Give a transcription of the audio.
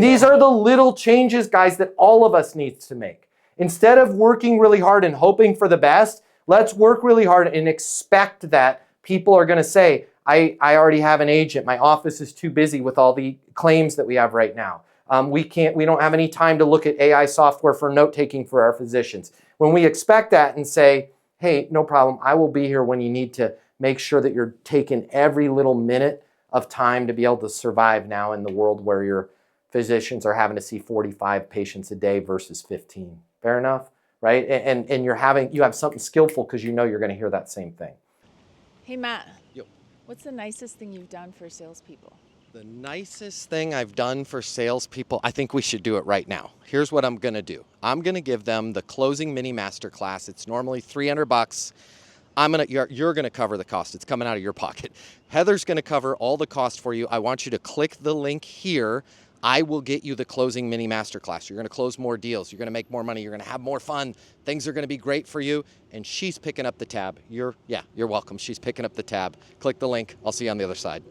These are the little changes, guys, that all of us needs to make. Instead of working really hard and hoping for the best, let's work really hard and expect that people are going to say, I already have an agent. My office is too busy with all the claims that we have right now. We don't have any time to look at AI software for note-taking for our physicians. When we expect that and say, hey, no problem, I will be here when you need to make sure that you're taking every little minute of time to be able to survive now in the world where your physicians are having to see 45 patients a day versus 15. Fair enough, right? And you have something skillful because you know you're going to hear that same thing. Hey, Matt. Yep. What's the nicest thing you've done for salespeople? The nicest thing I've done for salespeople, I think we should do it right now. Here's what I'm going to do. I'm going to give them the closing mini masterclass. It's normally $300. You're going to cover the cost. It's coming out of your pocket. Heather's going to cover all the cost for you. I want you to click the link here. I will get you the closing mini masterclass. You're going to close more deals. You're going to make more money. You're going to have more fun. Things are going to be great for you. And she's picking up the tab. You're welcome. She's picking up the tab. Click the link. I'll see you on the other side.